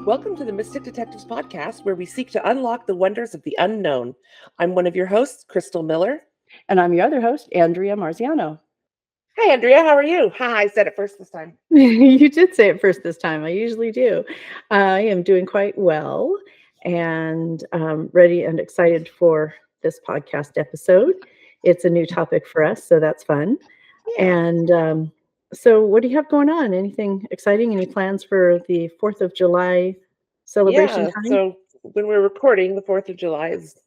Welcome to the Mystic Detectives podcast, where we seek to unlock the wonders of the unknown. I'm one of your hosts, Crystal Miller. And I'm your other host, Andrea Marziano. Hi, Andrea. How are you? Ha, I said it first this time. You did say it first this time. I usually do. I am doing quite well and ready and excited for this podcast episode. It's a new topic for us, so that's fun. Yeah. And so what do you have going on? Anything exciting? Any plans for the 4th of July celebration time? So when we're recording, the 4th of July is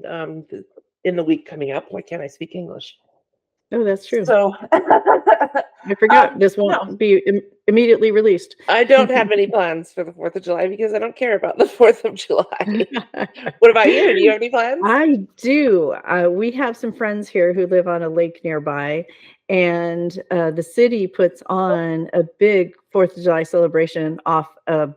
in the week coming up. Why can't I speak English? Oh, that's true. So I forgot this won't be immediately released. I don't have any plans for the 4th of July because I don't care about the 4th of July. What about you? Do you have any plans? I do. We have some friends here who live on a lake nearby, and the city puts on a big 4th of July celebration off a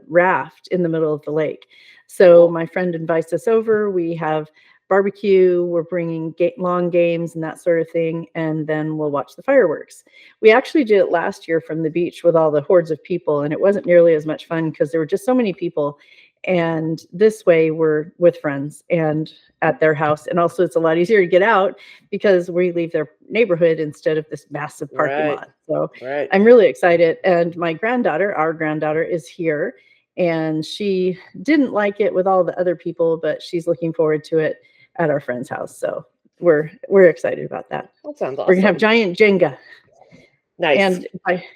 raft in the middle of the lake. So my friend invites us over. We have barbecue, we're bringing long games and that sort of thing, and then we'll watch the fireworks. We actually did it last year from the beach with all the hordes of people, and it wasn't nearly as much fun because there were just so many people. And this way we're with friends and at their house, and also it's a lot easier to get out because we leave their neighborhood instead of this massive parking lot. So I'm really excited. And my granddaughter, our granddaughter, is here, and she didn't like it with all the other people, but she's looking forward to it at our friend's house. So we're excited about that. That sounds awesome. We're gonna have giant Jenga. Nice.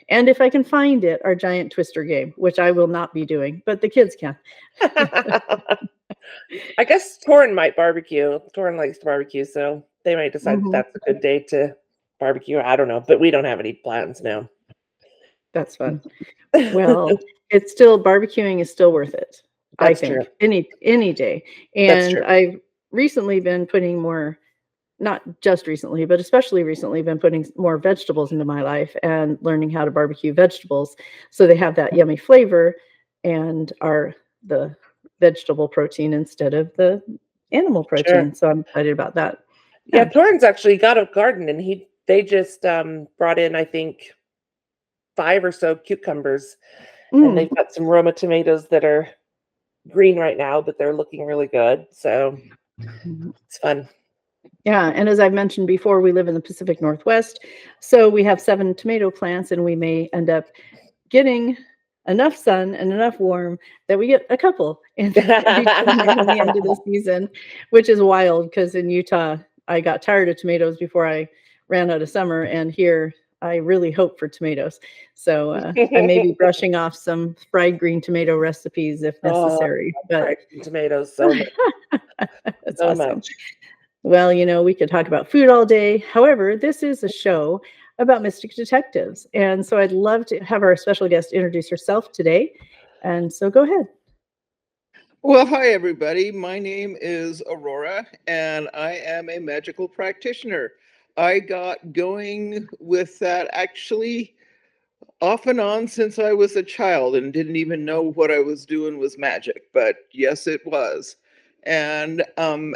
And if I can find it, our giant twister game, which I will not be doing, but the kids can. I guess Torrin might barbecue. Torrin likes to barbecue, so they might decide that's a good day to barbecue. I don't know, but we don't have any plans now. That's fun. Well, it's still, barbecuing is still worth it. That's I think true. any day. And I've recently been putting more, not just recently, but especially recently, been putting more vegetables into my life and learning how to barbecue vegetables so they have that yummy flavor and are the vegetable protein instead of the animal protein. Sure. So I'm excited about that. Yeah, Torrin's actually got a garden, and they just brought in, I think, 5 or so cucumbers, and they've got some Roma tomatoes that are green right now, but they're looking really good. So it's fun. Yeah, and as I've mentioned before, we live in the Pacific Northwest, so we have 7 tomato plants, and we may end up getting enough sun and enough warm that we get a couple in the end of the season, which is wild because in Utah, I got tired of tomatoes before I ran out of summer, and here I really hope for tomatoes. So I may be brushing off some fried green tomato recipes if necessary. But tomatoes, so much. That's so awesome. Much. Well, we could talk about food all day. However, this is a show about mystic detectives. And so I'd love to have our special guest introduce herself today. And so go ahead. Well, hi, everybody. My name is Aurora, and I am a magical practitioner. I got going with that actually off and on since I was a child and didn't even know what I was doing was magic, but yes, it was. And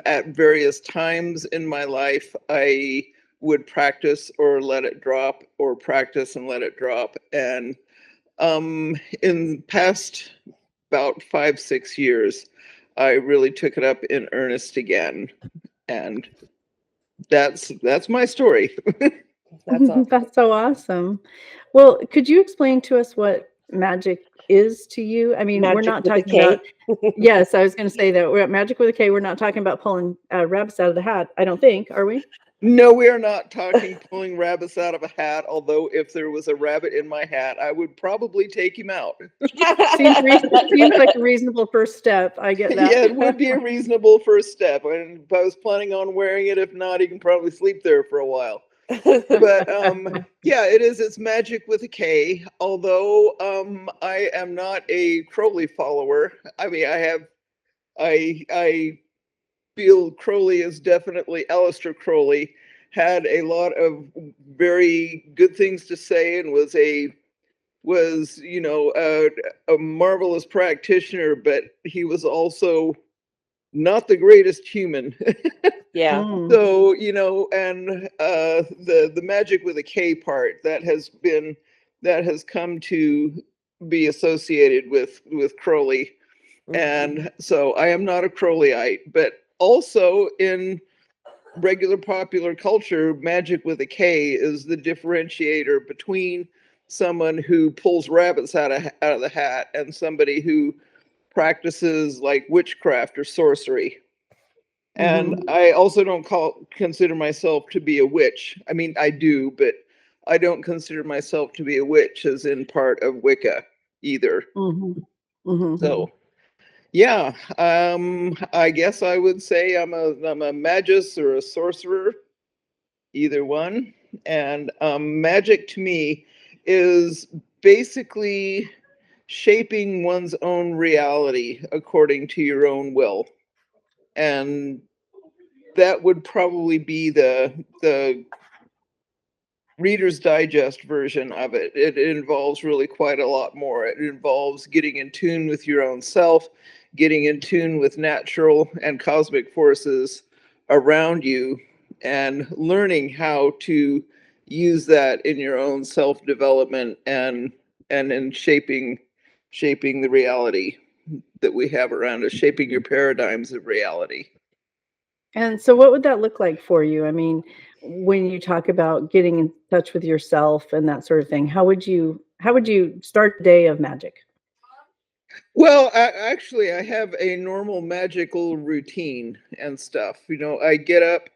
at various times in my life, I would practice or let it drop, or practice and let it drop. And in past about 5-6 years, I really took it up in earnest again. And that's my story. That's awesome. That's so awesome. Well, could you explain to us what magic is to you? I mean, we're not talking about. Yes, I was going to say that we're at Magic with a K. We're not talking about pulling rabbits out of the hat. I don't think, are we? No, we are not talking pulling rabbits out of a hat. Although, if there was a rabbit in my hat, I would probably take him out. Seems like a reasonable first step. I get that. Yeah, it would be a reasonable first step. And I was planning on wearing it. If not, he can probably sleep there for a while. But yeah, it is. It's Magic with a K. Although I am not a Crowley follower. I mean, I feel Crowley is definitely, Aleister Crowley had a lot of very good things to say and was a marvelous practitioner, but he was also not the greatest human. Yeah. So, and the Magic with a K part that has come to be associated with Crowley. And so I am not a Crowleyite, but also in regular popular culture, magic with a K is the differentiator between someone who pulls rabbits out of the hat and somebody who practices like witchcraft or sorcery. And I also don't consider myself to be a witch. I mean, I do, but I don't consider myself to be a witch as in part of Wicca either. So yeah, I guess I would say I'm a magus or a sorcerer, either one. And magic to me is basically shaping one's own reality according to your own will. And that would probably be the Reader's Digest version of it. It involves really quite a lot more. It involves getting in tune with your own self, getting in tune with natural and cosmic forces around you, and learning how to use that in your own self-development and in shaping the reality that we have around us, shaping your paradigms of reality. And so what would that look like for you? I mean, when you talk about getting in touch with yourself and that sort of thing, how would you start the day of magic? Well, actually, I have a normal magical routine and stuff. You know, I get up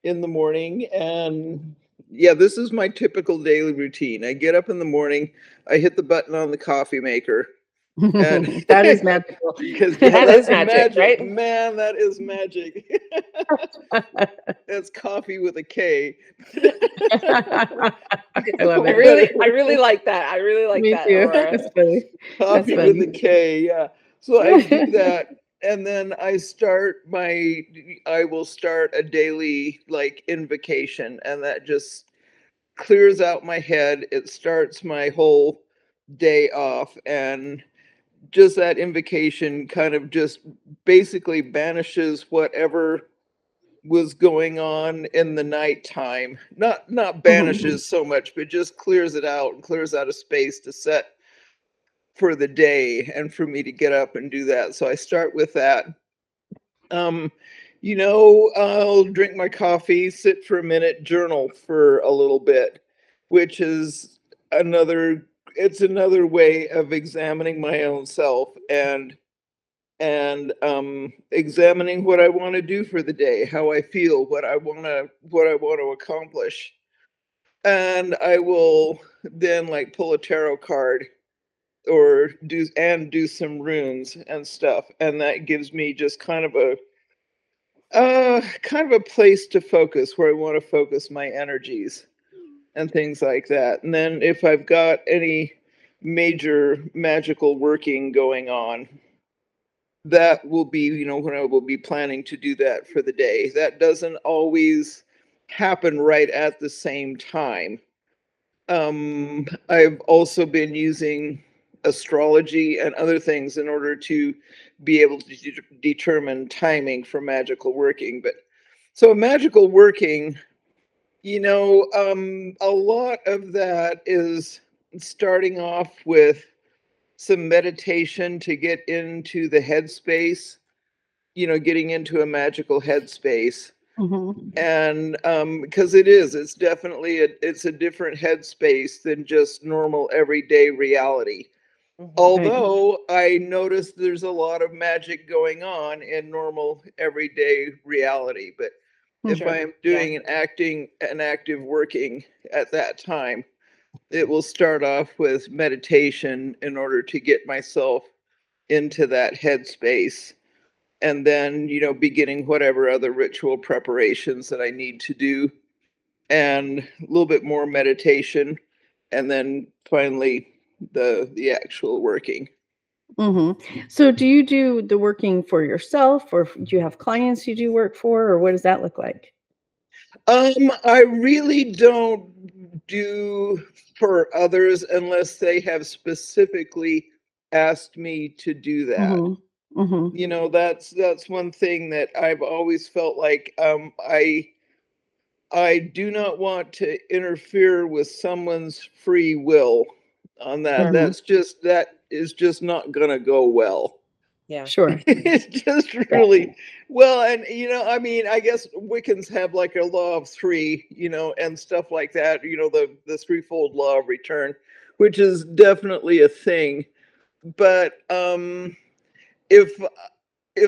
in the morning and yeah, this is my typical daily routine. I get up in the morning, I hit the button on the coffee maker. And That is magical. because That is that's magic, right? Man, that is magic. That's coffee with a K. I love I it. really like that. I really like Me that, too. Aurora. That's funny. Coffee That's with a K, yeah. So I do that, and then I will start a daily like invocation, and that just clears out my head. It starts my whole day off, and just that invocation kind of just basically banishes whatever was going on in the nighttime. Not banishes so much, but just clears it out and clears out a space to set for the day and for me to get up and do that. So I start with that. I'll drink my coffee, sit for a minute, journal for a little bit, which is another way of examining my own self and examining what I want to do for the day, how I feel, what I want to accomplish. And I will then like pull a tarot card or do some runes and stuff, and that gives me just kind of a place to focus where I want to focus my energies and things like that. And then if I've got any major magical working going on, that will be, when I will be planning to do that for the day. That doesn't always happen right at the same time. I've also been using astrology and other things in order to be able to determine timing for magical working. But so magical working, a lot of that is starting off with some meditation to get into the headspace, getting into a magical headspace. And because it's definitely it's a different headspace than just normal everyday reality. Although I noticed there's a lot of magic going on in normal everyday reality, but if I am doing an active working at that time, it will start off with meditation in order to get myself into that headspace, and then beginning whatever other ritual preparations that I need to do, and a little bit more meditation, and then finally the actual working. So do you do the working for yourself, or do you have clients you do work for, or what does that look like? I really don't do for others unless they have specifically asked me to do that. That's one thing that I've always felt like I do not want to interfere with someone's free will. on that. Mhm. That is just not gonna go well. Yeah. Sure. It's just really well, and I mean, I guess Wiccans have like a law of three, and stuff like that. The threefold law of return, which is definitely a thing. But if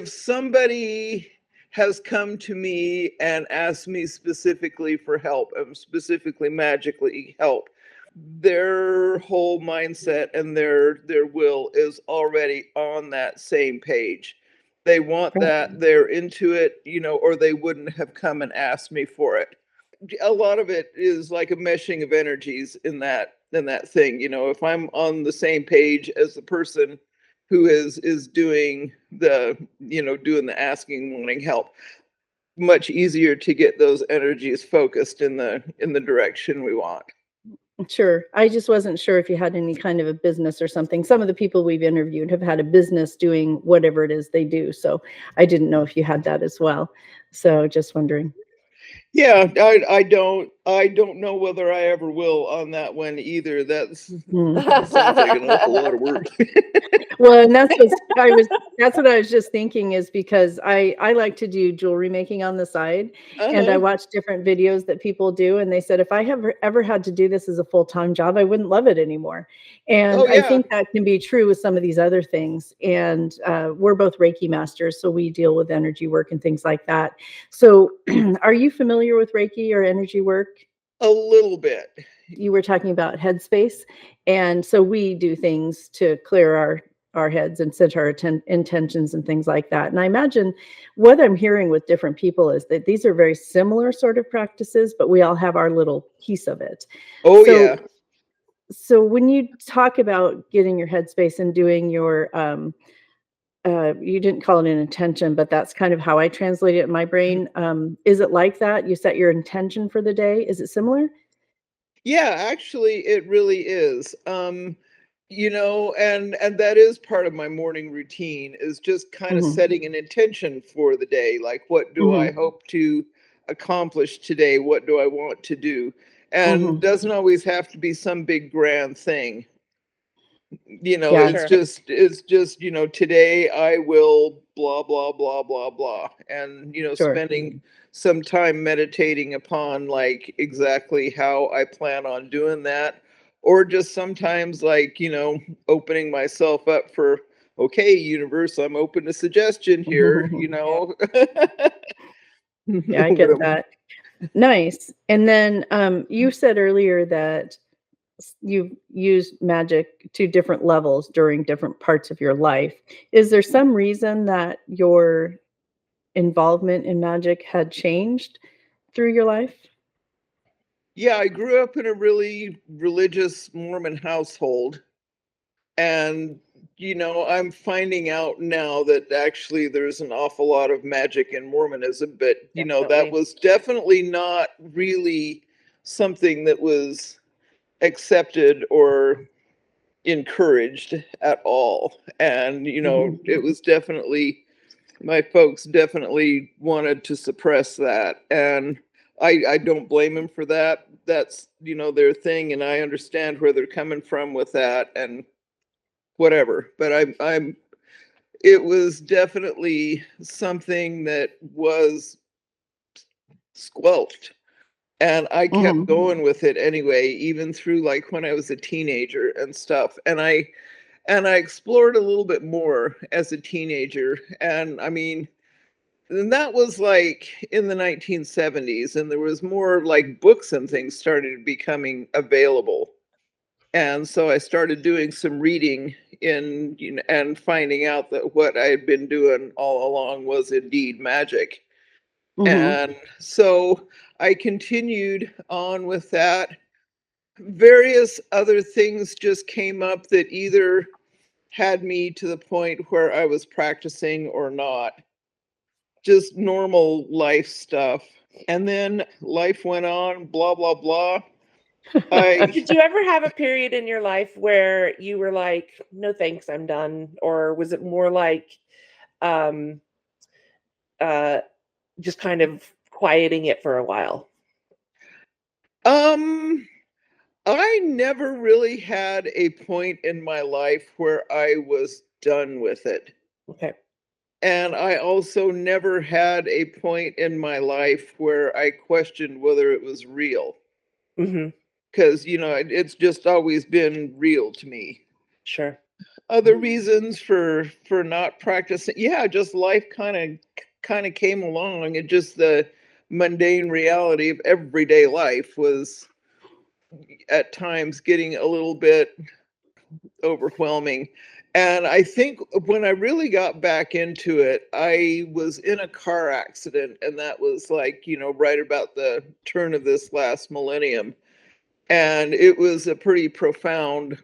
somebody has come to me and asked me specifically for help, specifically magically help, their whole mindset and their will is already on that same page. They want Right. that, they're into it, or they wouldn't have come and asked me for it. A lot of it is like a meshing of energies in that thing. If I'm on the same page as the person who is doing doing the asking, wanting help, much easier to get those energies focused in the direction we want. Sure. I just wasn't sure if you had any kind of a business or something. Some of the people we've interviewed have had a business doing whatever it is they do. So I didn't know if you had that as well. So just wondering. Yeah, I don't know whether I ever will on that one either. That sounds like an awful lot of work. Well, and that's what I was just thinking, is because I like to do jewelry making on the side, and I Uh-huh. watch different videos that people do, and they said if I have ever had to do this as a full-time job, I wouldn't love it anymore. And Oh I yeah. think that can be true with some of these other things. And we're both Reiki masters, so we deal with energy work and things like that. So are you familiar with Reiki or energy work? A little bit. You were talking about headspace, and so we do things to clear our heads and set our intentions and things like that. And I imagine what I'm hearing with different people is that these are very similar sort of practices, but we all have our little piece of it. Oh So yeah. so when you talk about getting your headspace and doing your you didn't call it an intention, but that's kind of how I translate it in my brain. Is it like that? You set your intention for the day? Is it similar? Yeah, actually it really is. And that is part of my morning routine, is just kind of Hmm. setting an intention for the day. Like, what do I Hmm. hope to accomplish today? What do I want to do? And Hmm. doesn't always have to be some big grand thing. Yeah. Sure. It's just, today I will blah blah blah blah blah. And Sure. spending some time meditating upon like exactly how I plan on doing that. Or just sometimes like, opening myself up for, okay, universe, I'm open to suggestion here, Yeah. Yeah, I What get am- that. Nice. And then you said earlier that you've used magic to different levels during different parts of your life. Is there some reason that your involvement in magic had changed through your life? Yeah, I grew up in a really religious Mormon household. And I'm finding out now that actually there's an awful lot of magic in Mormonism, but that Definitely. was definitely not really something that was accepted or encouraged at all. And Mhm. it was definitely, my folks definitely wanted to suppress that. And I don't blame them for that. That's their thing, and I understand where they're coming from with that. And whatever. But I'm it was definitely something that was squelched. And I kept Mhm. going with it anyway, even through like when I was a teenager and stuff. And I explored a little bit more as a teenager. And I mean, and that was like in the 1970s, and there was more like books and things started becoming available. And so I started doing some reading and finding out that what I had been doing all along was indeed magic. Mhm. And so I continued on with that. Various other things just came up that either had me to the point where I was practicing or not, just normal life stuff. And then life went on, blah, blah, blah. I Did you ever have a period in your life where you were like, "No, thanks, I'm done," or was it more like, um, uh, just kind of quieting it for a while? um I never really had a point in my life where I was done with it. Okay. And I also never had a point in my life where I questioned whether it was real. Mhm. Because, it's just always been real to me. Sure. Other reasons for not practicing, yeah, just life kind of came along, and just the mundane reality of everyday life was at times getting a little bit overwhelming. And I think when I really got back into it, I was in a car accident, and that was like, right about the turn of this last millennium. And it was a pretty profound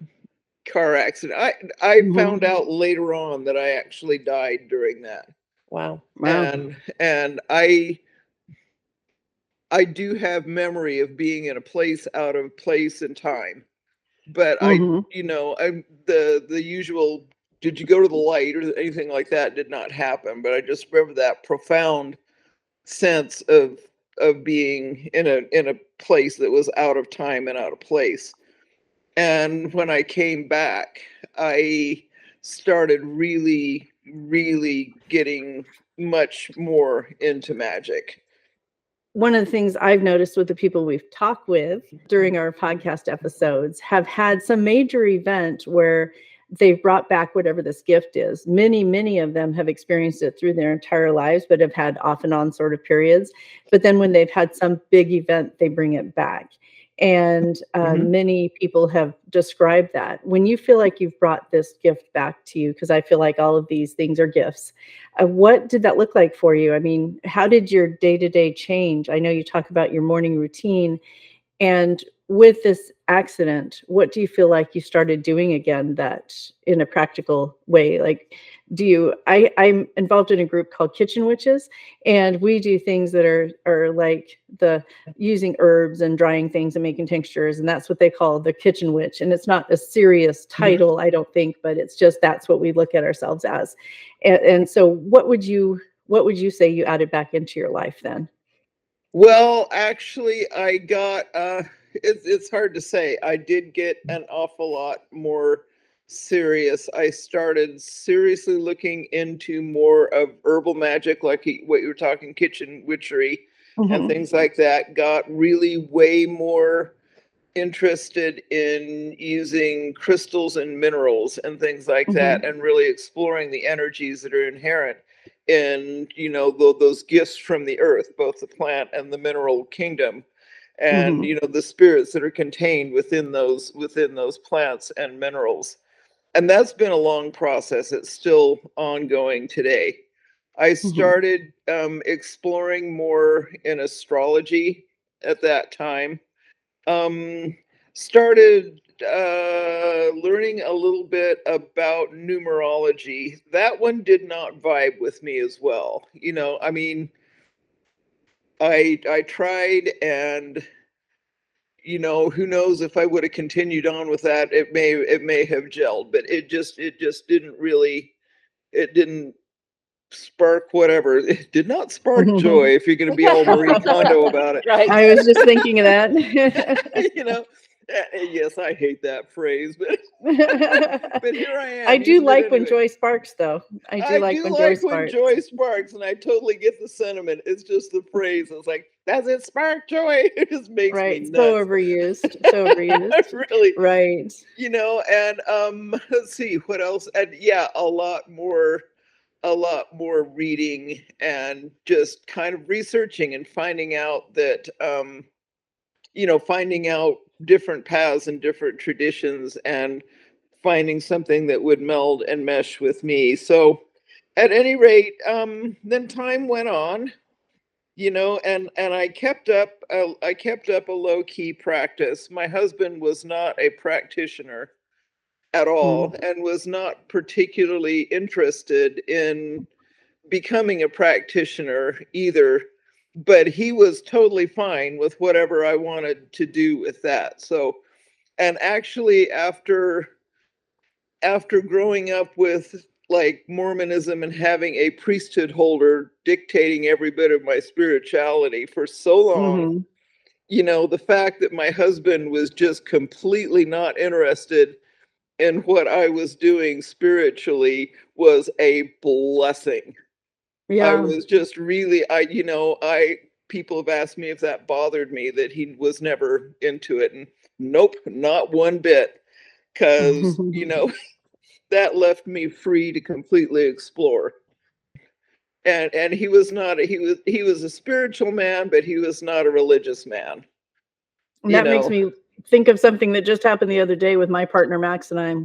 car accident. I Mhm. found out later on that I actually died during that. Wow. Wow. And I do have memory of being in a place out of place and time. But Mhm. I'm the usual, did you go to the light or anything like that, did not happen. But I just remember that profound sense of being in a place that was out of time and out of place. And when I came back, I started really, really getting much more into magic. One of the things I've noticed with the people we've talked with during our podcast episodes have had some major event where they've brought back whatever this gift is. Many of them have experienced it through their entire lives, but have had off and on sort of periods. But then when they've had some big event, they bring it back. And Mhm. many people have described that. When you feel like you've brought this gift back to you, because I feel like all of these things are gifts, what did that look like for you? I mean, how did your day-to-day change? I know you talk about your morning routine, and with this accident, what do you feel like you started doing again that in a practical way? Like, I'm involved in a group called Kitchen Witches, and we do things that are like the using herbs and drying things and making tinctures, and that's what they call the kitchen witch. And it's not a serious Mhm. title, I don't think, but it's just that's what we look at ourselves as. And so what would you say you added back into your life then? Well, actually, I got it's hard to say. I did get an awful lot more serious. I started seriously looking into more of herbal magic, like what you were talking, kitchen witchery and Mhm. things like that. Got really way more interested in using crystals and minerals and things like Mhm. that, and really exploring the energies that are inherent in, those gifts from the earth, both the plant and the mineral kingdom, and Mhm. the spirits that are contained within those plants and minerals. And that's been a long process. It's still ongoing today. I Mhm. started exploring more in astrology at that time. um Started learning a little bit about numerology. That one did not vibe with me as well. I mean, I tried, and who knows, if I would have continued on with that, it may have gelled, but it just didn't really, it didn't spark whatever. It did not spark joy, if you're going to be all Marie Kondo about it. Right. I was just thinking of that. you know yes, I hate that phrase, but but here I I am do using it like when anyway. joy sparks, though. I do I like do when joy like when sparks. joy sparks, and I totally get the sentiment. It's just the phrase. It's like, does it spark joy? It just makes me Right. So nuts. overused. So overused. Really, Right. and let's see what else. And yeah, a lot more reading, and just kind of researching and finding out that finding out different paths and different traditions, and finding something that would meld and mesh with me. So at any rate, then time went on, and I kept up a low key practice. My husband was not a practitioner at all, Mm. and was not particularly interested in becoming a practitioner either, but he was totally fine with whatever I wanted to do with that. So, and actually, after growing up with like Mormonism and having a priesthood holder dictating every bit of my spirituality for so long, Mhm. the fact that my husband was just completely not interested in what I was doing spiritually was a blessing. I Yeah. was just really, people have asked me if that bothered me, that he was never into it. And nope, not one bit. Because, that left me free to completely explore. And he was not, he was a spiritual man, but he was not a religious man. And that makes me think of something that just happened the other day with my partner, Max, and I.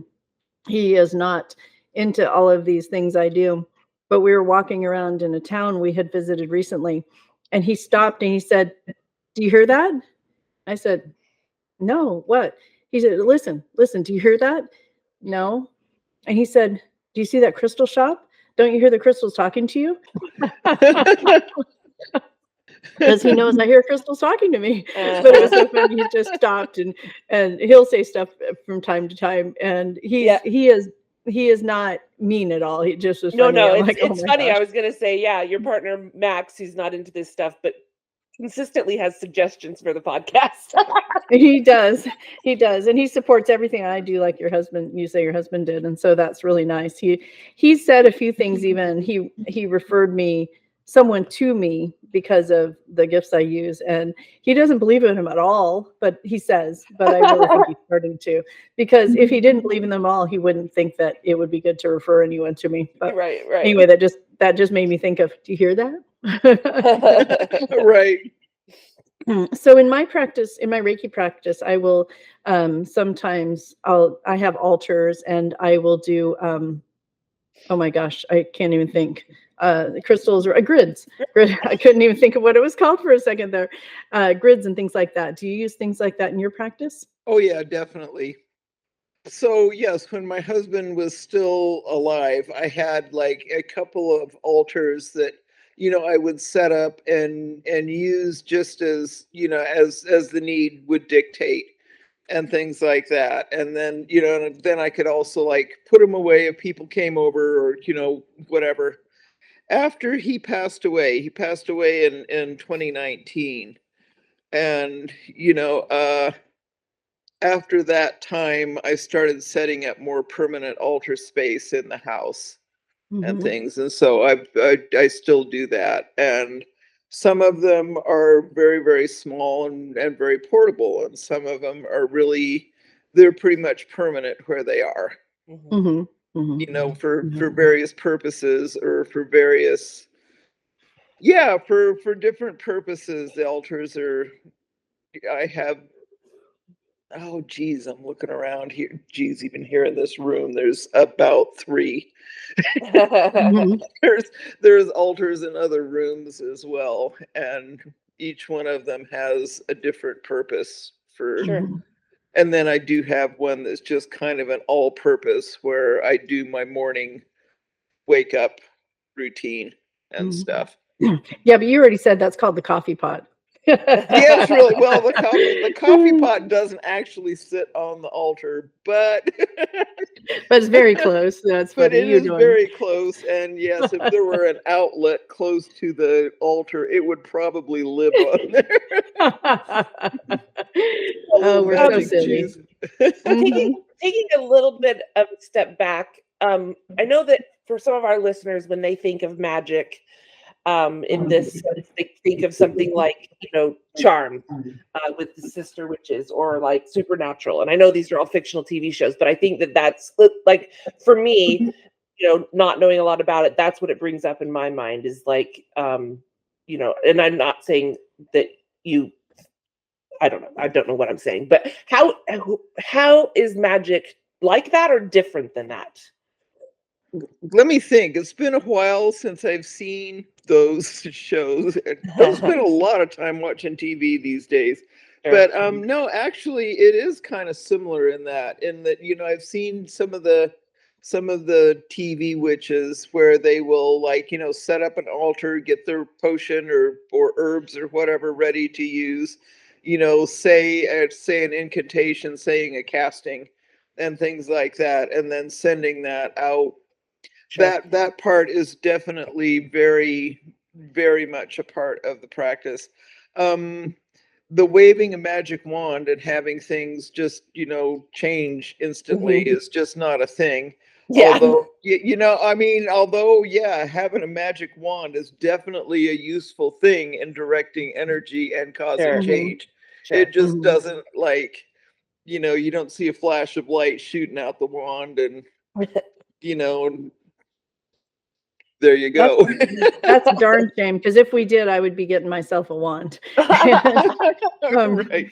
He is not into all of these things I do, but we were walking around in a town we had visited recently, and he stopped and he said, "Do you hear that?" I said, "No, what?" He said, listen, do you hear that?" "No." And he said, "Do you see that crystal shop? Don't you hear the crystals talking to you?" Because he knows I hear crystals talking to me. But it was so funny. He just stopped, and he'll say stuff from time to time, and he is not mean at all. He just was funny. No, I'm it's like, oh my funny. gosh. I was gonna say, yeah, your partner Max, he's not into this stuff, but consistently has suggestions for the podcast. He does, and he supports everything I do, like you say your husband did, and so that's really nice. He said a few things. Even he referred someone to me because of the gifts I use, and he doesn't believe in him at all, but he says, but I really think he's starting to, because if he didn't believe in them all, he wouldn't think that it would be good to refer anyone to me. But right. Anyway, that just made me think of, do you hear that? Right. So in my practice, in my Reiki practice, I will sometimes I have altars, and I will do oh my gosh, I can't even think. Crystals or grids. I couldn't even think of what it was called for a second there. Grids and things like that. Do you use things like that in your practice? Oh yeah, definitely. So yes, when my husband was still alive, I had like a couple of altars that I would set up and use just as as the need would dictate, and things like that. And then and then I could also like put them away if people came over, or whatever. After he passed away in 2019, and after that time, I started setting up more permanent altar space in the house and things. And so I still do that. And some of them are very, very small and very portable. And some of them are they're pretty much permanent where they are, for various purposes, or for various, for different purposes. The altars I have, oh, geez, I'm looking around here. Geez, even here in this room, there's about 3. There's altars in other rooms as well, and each one of them has a different purpose for. Sure. And then I do have one that's just kind of an all-purpose, where I do my morning wake up routine and stuff. Yeah, but you already said that's called the coffee pot. Yes, really. Well, the coffee pot doesn't actually sit on the altar, but it's very close. That's funny. But it is very close. And yes, if there were an outlet close to the altar, it would probably live on there. Oh, we're so silly. Taking a little bit of a step back, I know that for some of our listeners, when they think of magic, in this sense, they think of something like, Charm, with the sister witches, or like Supernatural. And I know these are all fictional TV shows, but I think that that's like, for me, not knowing a lot about it, that's what it brings up in my mind, is like, and I'm not saying that I don't know what I'm saying, but how is magic like that or different than that? Let me think. It's been a while since I've seen those shows. Don't spend a lot of time watching TV these days. Sure. But no, actually, it is kind of similar in that I've seen some of the TV witches where they will, like, set up an altar, get their potion or herbs or whatever ready to use, say an incantation, saying a casting, and things like that, and then sending that out. Sure. That part is definitely very, very much a part of the practice. the waving a magic wand and having things just, change instantly is just not a thing. Yeah. Although, I mean, yeah, having a magic wand is definitely a useful thing in directing energy and causing Sure. change. Sure. It just doesn't you don't see a flash of light shooting out the wand and, and there you go. That's a darn shame, because if we did, I would be getting myself a wand. Right.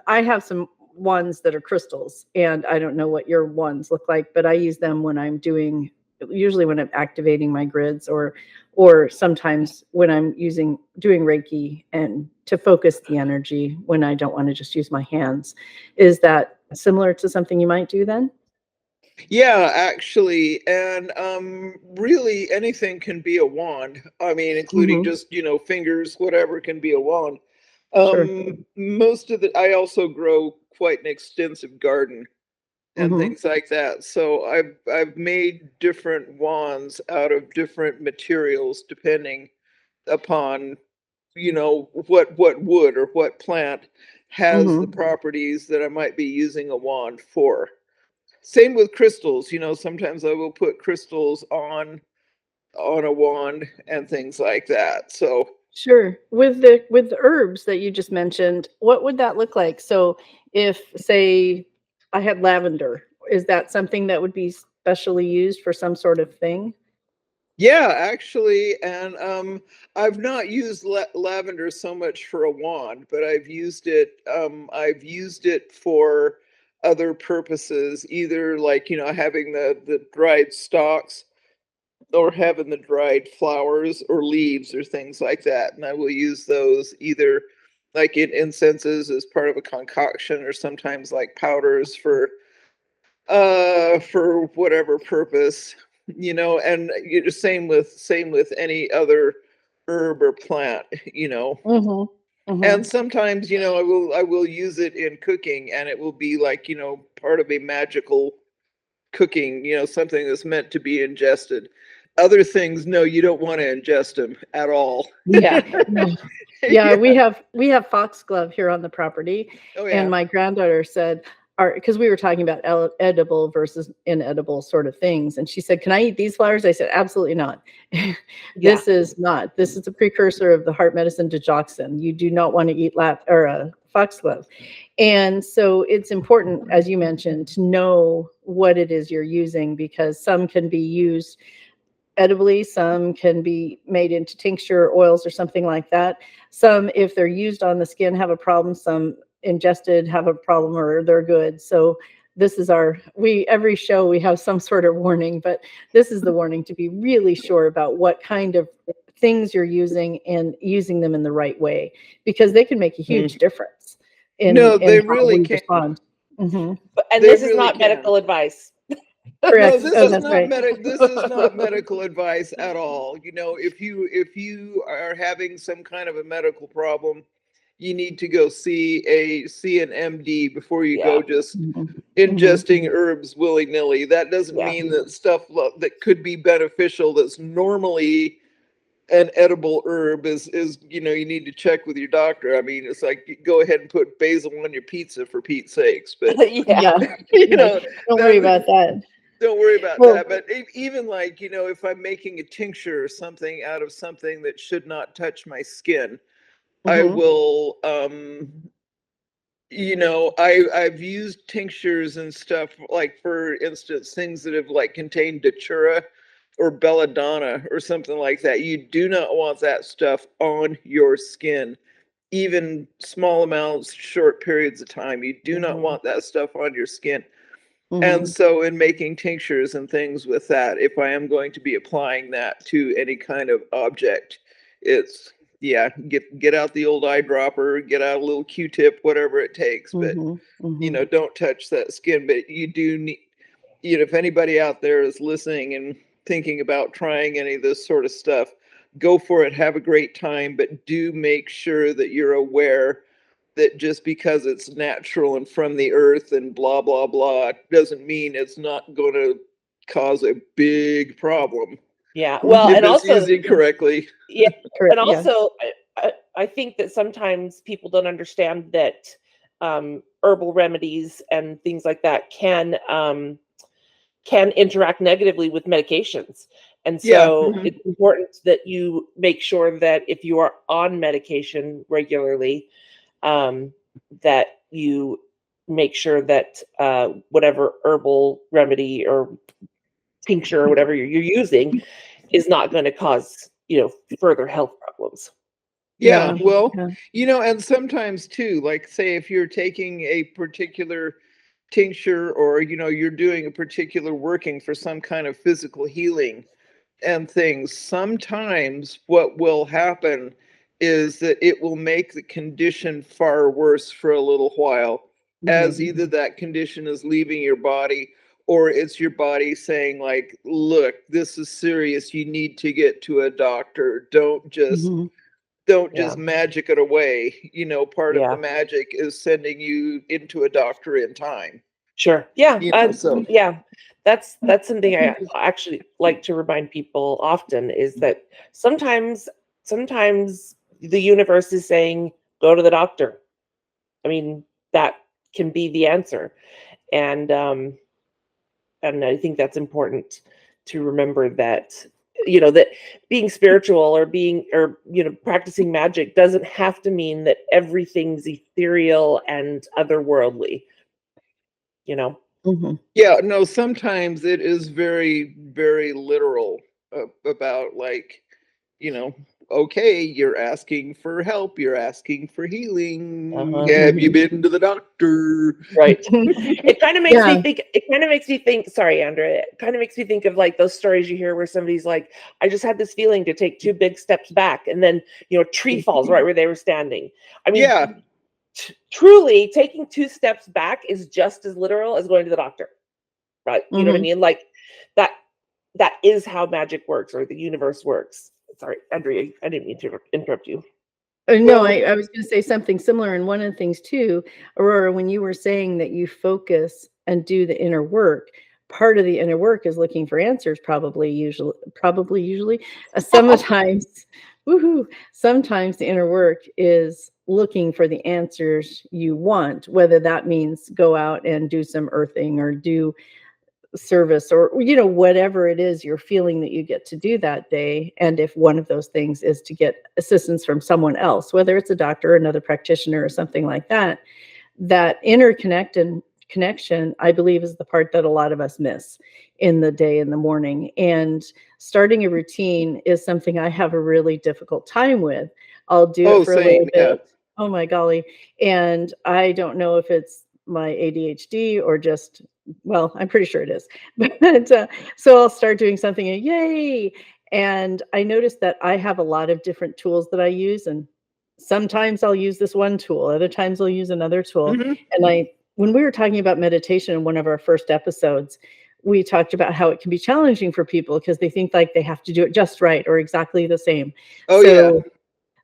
I have some wands that are crystals, and I don't know what your wands look like, but I use them when I'm usually when I'm activating my grids, or sometimes when I'm doing Reiki and to focus the energy when I don't want to just use my hands. Is that similar to something you might do then? Yeah, actually, and really anything can be a wand. I mean, including just, fingers, whatever can be a wand. Sure. I also grow quite an extensive garden and things like that. So I've made different wands out of different materials depending upon, what wood or what plant has the properties that I might be using a wand for. Same with crystals, sometimes I will put crystals on a wand and things like that. So Sure. With the herbs that you just mentioned, what would that look like? So if, say, I had lavender, is that something that would be specially used for some sort of thing? yeah, actually, and I've not used lavender so much for a wand, but I've used it for other purposes, either like, having the dried stalks or having the dried flowers or leaves or things like that. And I will use those either like in incenses as part of a concoction, or sometimes like powders for whatever purpose, and same with any other herb or plant, and sometimes, I will use it in cooking, and it will be like, part of a magical cooking, something that's meant to be ingested. Other things, no, you don't want to ingest them at all. Yeah. Yeah, we have foxglove here on the property, Oh and yeah. my granddaughter said, because we were talking about edible versus inedible sort of things, and she said, "Can I eat these flowers?" I said, "Absolutely not." This is not. This is a precursor of the heart medicine digoxin. You do not want to eat foxglove, and so it's important, as you mentioned, to know what it is you're using, because some can be used edibly, some can be made into tincture oils or something like that. Some, if they're used on the skin, have a problem. Some ingested have a problem, or they're good. So this is every show we have some sort of warning, but this is the warning, to be really sure about what kind of things you're using and using them in the right way, because they can make a huge difference in they how really we can. respond. And They this is really not can. medical advice. Correct. No, Oh, that's right. this is not medical advice at all. If you are having some kind of a medical problem, you need to go see an MD before you go just ingesting herbs willy-nilly. That doesn't mean that stuff that could be beneficial, that's normally an edible herb, is you need to check with your doctor. I mean, it's like, go ahead and put basil on your pizza, for Pete's sakes. But Yeah. Don't worry about that. Don't worry about Well, that. But even like, if I'm making a tincture or something out of something that should not touch my skin, I will, I've used tinctures and stuff, like, for instance, things that have like contained datura or belladonna or something like that. You do not want that stuff on your skin, even small amounts, short periods of time. You do not want that stuff on your skin. And so in making tinctures and things with that, if I am going to be applying that to any kind of object, it's, get out the old eyedropper, get out a little Q-tip, whatever it takes. But, don't touch that skin. But you do need, if anybody out there is listening and thinking about trying any of this sort of stuff, go for it, have a great time, but do make sure that you're aware that just because it's natural and from the earth and blah, blah, blah, doesn't mean it's not going to cause a big problem. Yeah. Well, if and it's also, used incorrectly. yeah, correct. and Yeah. also, I think that sometimes people don't understand that herbal remedies and things like that can interact negatively with medications. And Yeah. so it's important that you make sure that if you are on medication regularly, that you make sure that whatever herbal remedy or tincture or whatever you're using is not going to cause, further health problems. Yeah, Yeah. well, Yeah. and sometimes too, like say if you're taking a particular tincture or you're doing a particular working for some kind of physical healing and things, sometimes what will happen is that it will make the condition far worse for a little while, as either that condition is leaving your body or it's your body saying like, look, this is serious, you need to get to a doctor. Don't Yeah. just magic it away. Part of the Yeah. magic is sending you into a doctor in time. Sure. Yeah. So Yeah. That's something I actually like to remind people often is that sometimes the universe is saying, go to the doctor. I mean, that can be the answer. And I think that's important to remember that, that being spiritual or practicing magic doesn't have to mean that everything's ethereal and otherworldly, you know. yeah, no, sometimes it is very, very literal about like, you know, okay, you're asking for help, you're asking for healing. Uh-huh. Have you been to the doctor? Right. It kind of makes Yeah. me think. It kind of makes me think. Sorry, Andrea. It kind of makes me think of like those stories you hear where somebody's like, "I just had this feeling to take two big steps back," and then a tree falls right where they were standing. I mean, Yeah, truly, taking two steps back is just as literal as going to the doctor. Right? You know what I mean? Like that. That is how magic works, or the universe works. Sorry, Andrea. I didn't mean to interrupt you. No, well, I was going to say something similar. And one of the things too, Aurora, when you were saying that you focus and do the inner work, part of the inner work is looking for answers, usually. Sometimes, woohoo, sometimes the inner work is looking for the answers you want, whether that means go out and do some earthing or do service or whatever it is you're feeling that you get to do that day. And if one of those things is to get assistance from someone else, whether it's a doctor, another practitioner, or something like that, that interconnected connection, I believe, is the part that a lot of us miss in the day, in the morning. And starting a routine is something I have a really difficult time with. I'll do it for a same, little bit, oh my golly, and I don't know if it's my ADHD or just, well, I'm pretty sure it is. But so I'll start doing something and yay. And I noticed that I have a lot of different tools that I use. And sometimes I'll use this one tool, other times I'll use another tool. And when we were talking about meditation in one of our first episodes, we talked about how it can be challenging for people because they think like they have to do it just right or exactly the same.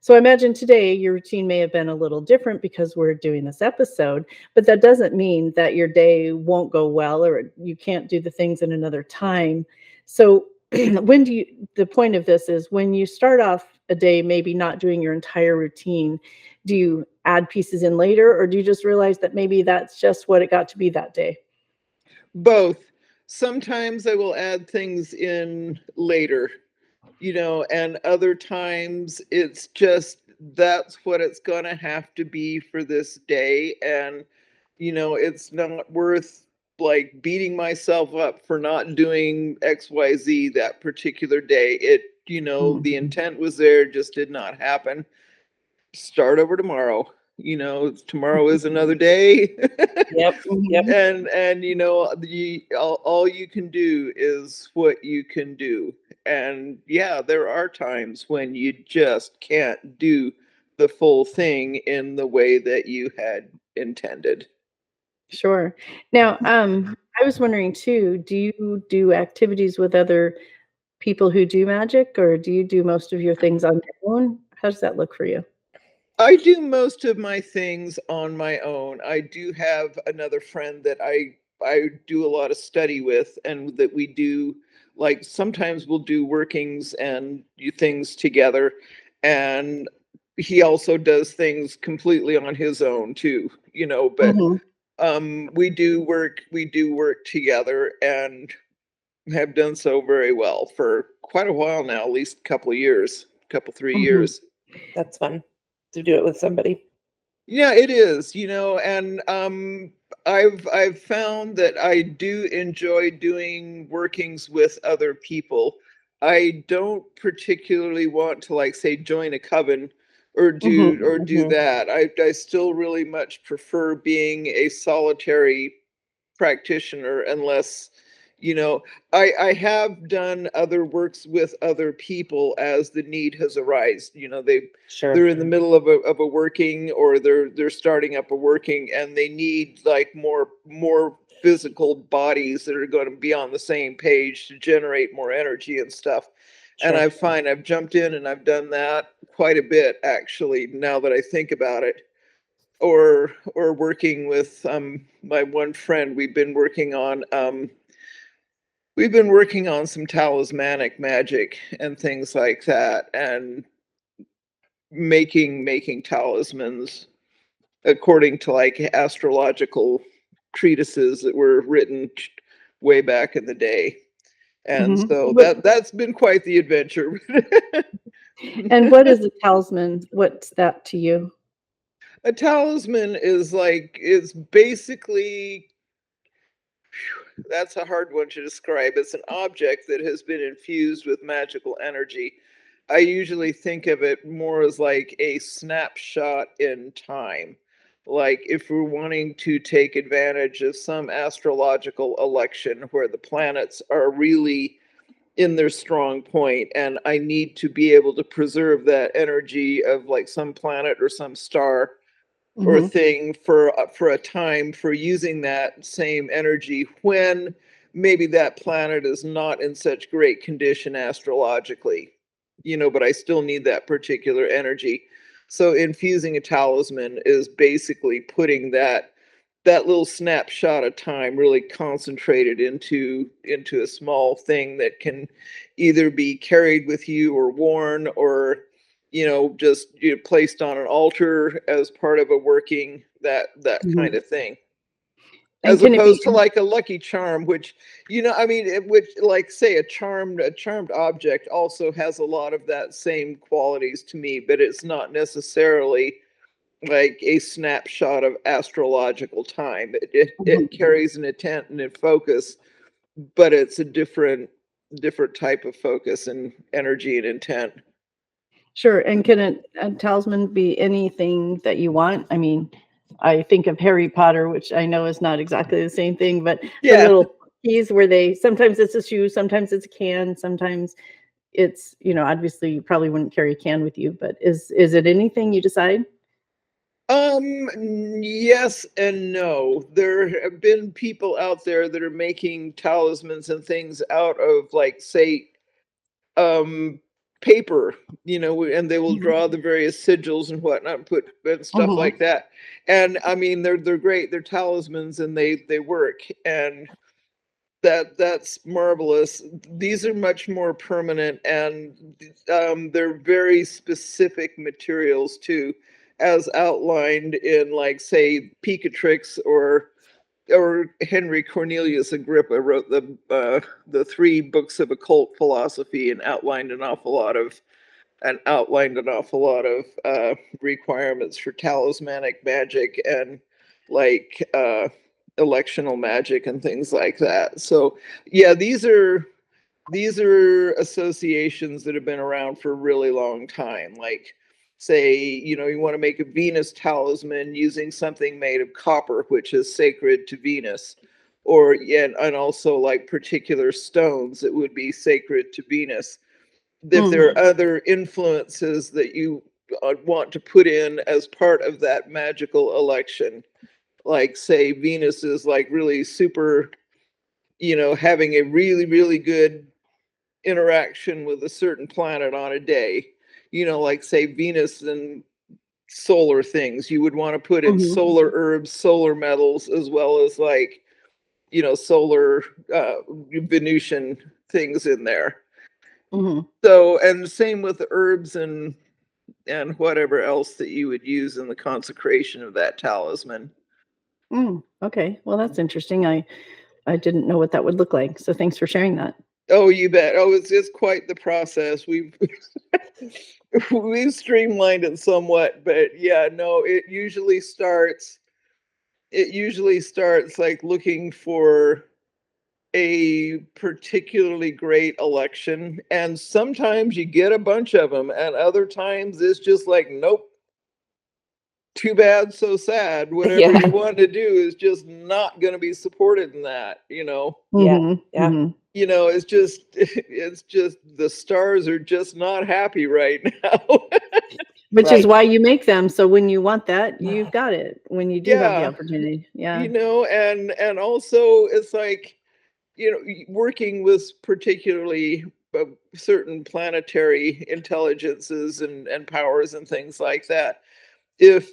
So I imagine today your routine may have been a little different because we're doing this episode, but that doesn't mean that your day won't go well or you can't do the things in another time. So the point of this is when you start off a day, maybe not doing your entire routine, do you add pieces in later or do you just realize that maybe that's just what it got to be that day? both. Sometimes I will add things in later, and other times it's just that's what it's going to have to be for this day. And, it's not worth like beating myself up for not doing XYZ that particular day. The intent was there, just did not happen. Start over tomorrow. Tomorrow is another day. Yep. Yep. And all you can do is what you can do. And yeah, there are times when you just can't do the full thing in the way that you had intended. Sure. Now, I was wondering too, do you do activities with other people who do magic, or do you do most of your things on your own? How does that look for you? I do most of my things on my own. I do have another friend that I do a lot of study with, and that we do, like, sometimes we'll do workings and do things together. And he also does things completely on his own too, but we do work together and have done so very well for quite a while now, at least a couple of years, 3 years. That's fun to do it with somebody. Yeah, it is, and I've found that I do enjoy doing workings with other people. I don't particularly want to, like, say, join a coven or do that. I still really much prefer being a solitary practitioner, unless you know I have done other works with other people as the need has arisen. Sure. They're in the middle of a working, or they're starting up a working, and they need, like, more physical bodies that are going to be on the same page to generate more energy and stuff. And Sure. I've jumped in and I've done that quite a bit, actually, now that I think about it. Or working with my one friend. We've been working on some talismanic magic and things like that, and making talismans according to, like, astrological treatises that were written way back in the day. And so that's been quite the adventure. And what is a talisman? What's that to you? A talisman is basically, that's a hard one to describe. It's an object that has been infused with magical energy. I usually think of it more as like a snapshot in time. Like, if we're wanting to take advantage of some astrological election where the planets are really in their strong point, and I need to be able to preserve that energy of, like, some planet or some star or thing for a time, for using that same energy when maybe that planet is not in such great condition astrologically, but I still need that particular energy. So infusing a talisman is basically putting that little snapshot of time really concentrated into a small thing that can either be carried with you or worn, or just placed on an altar as part of a working, that kind of thing, And as can it be? opposed to, like, a lucky charm, which, I mean, which, like, say, a charmed object also has a lot of that same qualities to me, but it's not necessarily like a snapshot of astrological time. It carries an intent and a focus, but it's a different type of focus and energy and intent. Sure. And can a talisman be anything that you want? I mean, I think of Harry Potter, which I know is not exactly the same thing, but the Yeah. little keys where sometimes it's a shoe, sometimes it's a can, sometimes it's, obviously you probably wouldn't carry a can with you, but is it anything you decide? Yes and no. There have been people out there that are making talismans and things out of, like, say, um paper, and they will Mhm. draw the various sigils and whatnot, and put and stuff Mhm. like that. And I mean, they're great. They're talismans, and they work, and that's marvelous. These are much more permanent, and they're very specific materials too, as outlined in, like, say, Picatrix, or Henry Cornelius Agrippa wrote the 3 books of occult philosophy, and outlined an awful lot of requirements for talismanic magic, and, like, electional magic and things like that. So yeah, these are associations that have been around for a really long time. Like, say, you want to make a Venus talisman using something made of copper, which is sacred to Venus, or, yeah, and also, like, particular stones that would be sacred to Venus. If there are other influences that you want to put in as part of that magical election, like, say, Venus is, like, really super, having a really, really good interaction with a certain planet on a day, like, say, Venus and solar things, you would want to put in Mhm. solar herbs, solar metals, as well as, like, solar Venusian things in there. Mhm. So, and same with the herbs and and whatever else that you would use in the consecration of that talisman. Okay, well, that's interesting. I didn't know what that would look like, so thanks for sharing that. Oh, you bet. Oh, it's quite the process. We've we've streamlined it somewhat, but yeah, no, it usually starts like looking for a particularly great election, and sometimes you get a bunch of them, and other times it's just like, nope, too bad, so sad. Whatever Yeah. you want to do is just not going to be supported in that, you know. Yeah. Mhm, Yeah. mhm. You know, it's just the stars are just not happy right now. Which is Right. why you make them, so when you want that, you've got it, when you do have the Yeah, opportunity. Yeah. you know, and also it's like, you know, working with particularly certain planetary intelligences and powers and things like that. If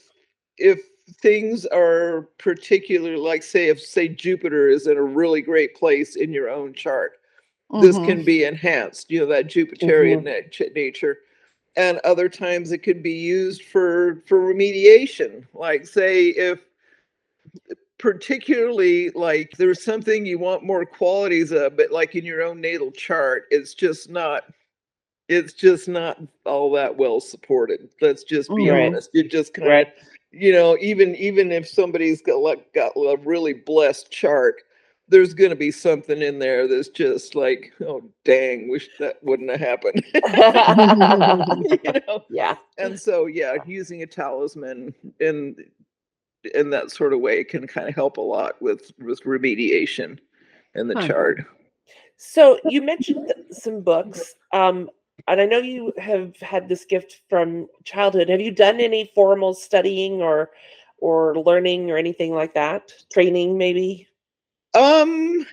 if things are particular, like say Jupiter is in a really great place in your own chart, this Mhm, can be enhanced. You know, that Jupiterian Mhm. nature. And other times it could be used for remediation. Like say if particularly like there's something you want more qualities of, but like in your own natal chart, it's just not all that well supported. Let's just be Right. mhm. honest. It just kind of, Right. even if somebody's got a really blessed chart, there's going to be something in there that's just like, oh dang, wish that wouldn't have happened. you know. Yeah. And so yeah, using a talisman in that sort of way can kind of help a lot with remediation in the Huh. chart. So you mentioned some books, and I know you have had this gift from childhood. Have you done any formal studying or learning or anything like that? Training, maybe? Um,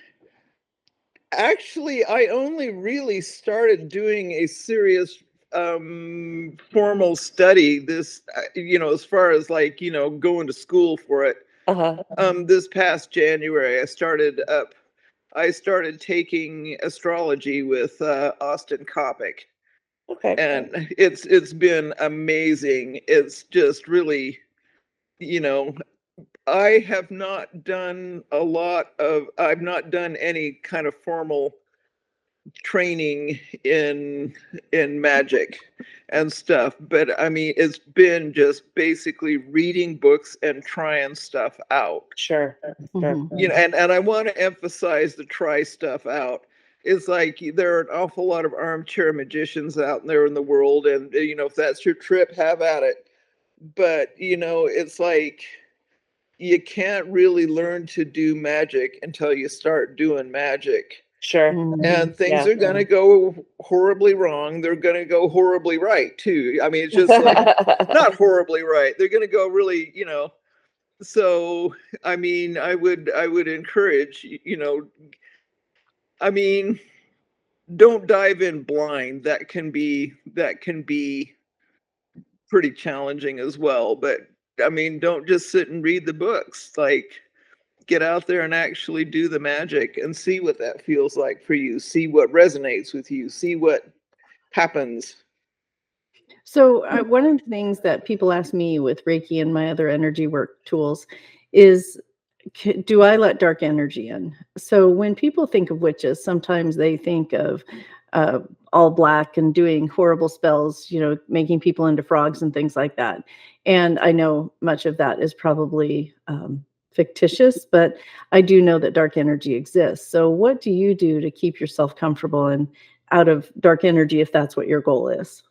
Actually, I only really started doing a serious formal study this as far as like, going to school for it. Uh-huh. This past January I started taking astrology with Austin Coppock, Okay. and it's been amazing. It's just really, you know, I've not done any kind of formal training in magic and stuff, but I mean it's been just basically reading books and trying stuff out. Sure. Sure. Mhm. And I want to emphasize the try stuff out. It's like there are an awful lot of armchair magicians out there in the world, and if that's your trip, have at it. But it's like you can't really learn to do magic until you start doing magic. Sure. Mhm. And things Yeah. are going to go horribly wrong. They're going to go horribly right too. I mean, it's just like not horribly right. They're going to go really, so I mean, I would encourage, I mean, don't dive in blind. That can be pretty challenging as well, but I mean, don't just sit and read the books. Like get out there and actually do the magic and see what that feels like for you. See what resonates with you. See what happens. So, one of the things that people ask me with Reiki and my other energy work tools is, do I let dark energy in? So, when people think of witches, sometimes they think of uh, all black and doing horrible spells, making people into frogs and things like that. And I know much of that is probably fictitious, but I do know that dark energy exists. So, what do you do to keep yourself comfortable and out of dark energy if that's what your goal is?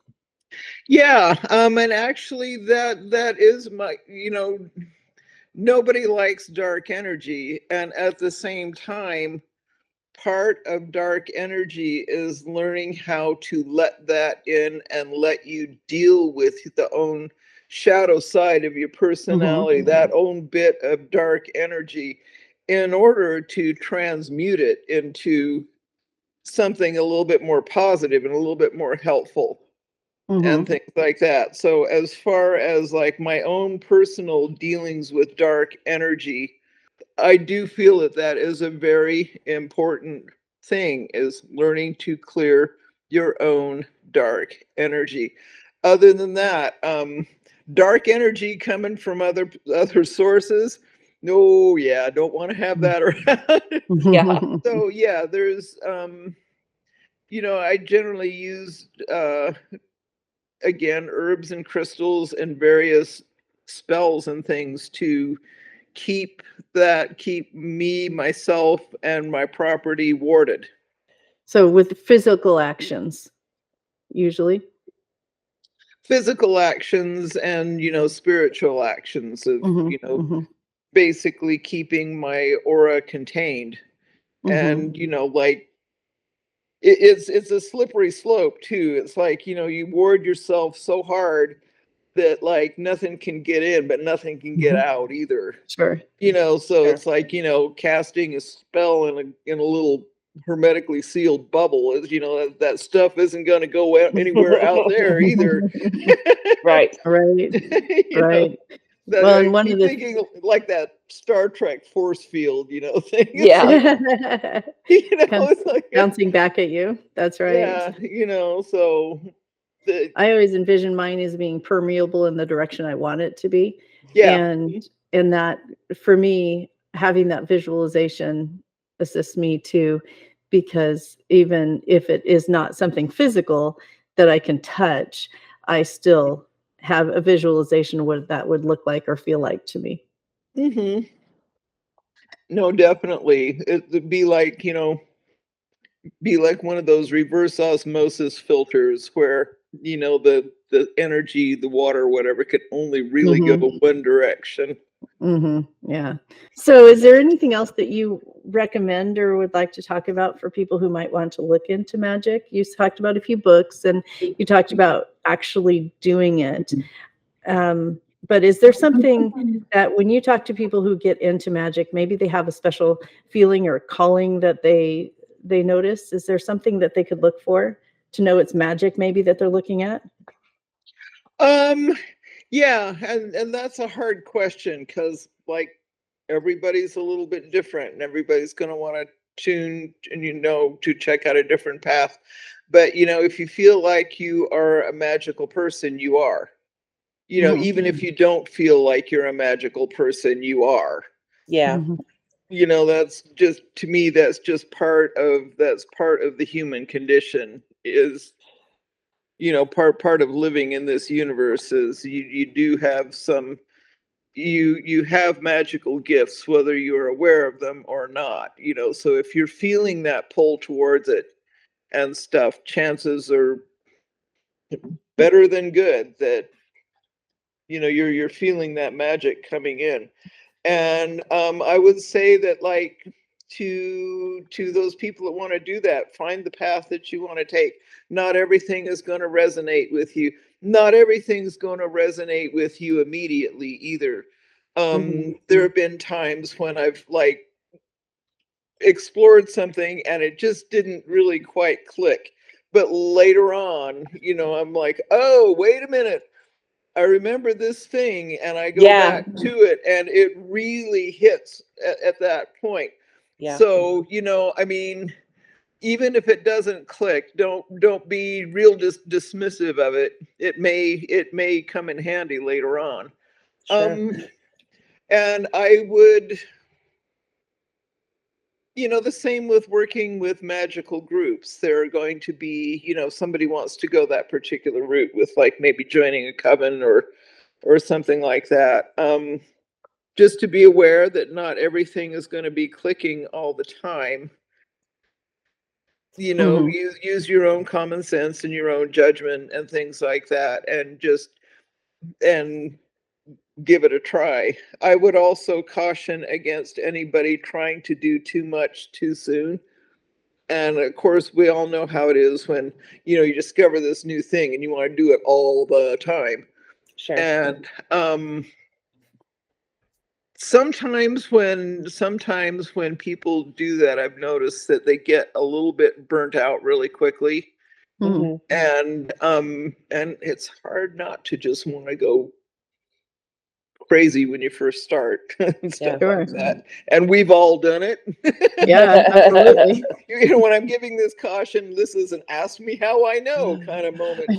Yeah, and actually that is my, nobody likes dark energy, and at the same time, part of dark energy is learning how to let that in and let you deal with the own shadow side of your Mhm. personality, that own bit of dark energy, in order to transmute it into something a little bit more positive and a little bit more helpful and Mhm. things like that. So as far as like my own personal dealings with dark energy, I do feel that that is a very important thing, is learning to clear your own dark energy. other than that, dark energy coming from other sources. No, yeah, don't want to have that around. Yeah. So yeah, there's I generally use again herbs and crystals and various spells and things to keep me, myself, and my property warded. So with physical actions, usually. Physical actions and spiritual actions of basically keeping my aura contained. And like it's a slippery slope too. It's like you ward yourself so hard that like nothing can get in but nothing can get out either. Sure. So Sure. it's like casting a spell in a little hermetically sealed bubble. Is that stuff isn't going to go anywhere out there either. Right. Right. You know, Right. that Well, I and one keep of the thinking like that Star Trek force field, thing. It's Yeah. like, Comes it's like bouncing back at you. That's right. yeah, so the I always envision mine as being permeable in the direction I want it to be. yeah. And that for me, having that visualization assists me too, because even if it is not something physical that I can touch, I still have a visualization of what that would look like or feel like to me. hmm No, definitely. It'd be like one of those reverse osmosis filters where the energy, the water, whatever, could only really go one direction. Yeah. So is there anything else that you recommend or would like to talk about for people who might want to look into magic? You talked about a few books and you talked about actually doing it. But is there something that when you talk to people who get into magic, maybe they have a special feeling or calling that they notice? Is there something that they could look for to know it's magic maybe that they're looking at? Yeah, and that's a hard question because like everybody's a little bit different and everybody's going to want to tune and to check out a different path. But if you feel like you are a magical person, you are. Even if you don't feel like you're a magical person, you are. Yeah. That's just, to me, that's part of the human condition. Is part of living in this universe is you do have some, you have magical gifts whether you're aware of them or not. So if you're feeling that pull towards it and stuff, chances are better than good that you're feeling that magic coming in. And I would say that, like, to those people that want to do that, find the path that you want to take. Not everything is going to resonate with you. Not everything's going to resonate with you immediately either. There have been times when I've like explored something and it just didn't really quite click. But later on, I'm like, oh, wait a minute. I remember this thing and I go Yeah. back to it and it really hits at that point. Yeah. So, I mean, even if it doesn't click, don't be real dismissive of it. It may come in handy later on. Sure. And I would, the same with working with magical groups. There are going to be, somebody wants to go that particular route with like maybe joining a coven or something like that. Just to be aware that not everything is going to be clicking all the time. Use your own common sense and your own judgment and things like that, and give it a try. I would also caution against anybody trying to do too much too soon. And of course, we all know how it is when you discover this new thing and you want to do it all the time. Sure. And sometimes when people do that, I've noticed that they get a little bit burnt out really quickly. And it's hard not to just want to go crazy when you first start and stuff Sure. like that. And we've all done it. Yeah, absolutely. You know, when I'm giving this caution, this is an ask me how I know kind of moment.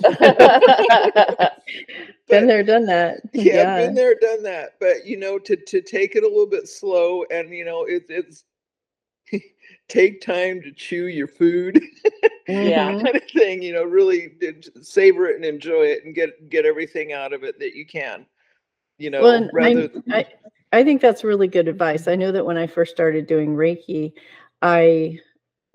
Been But there, done that. yeah, Yeah. been there, done that. But you know, to take it a little bit slow, and you know, it's take time to chew your food. Yeah. Mhm. Kind of thing, you know, really savor it and enjoy it and get everything out of it that you can, you Well, know, and rather I think that's really good advice. I know that when I first started doing Reiki, I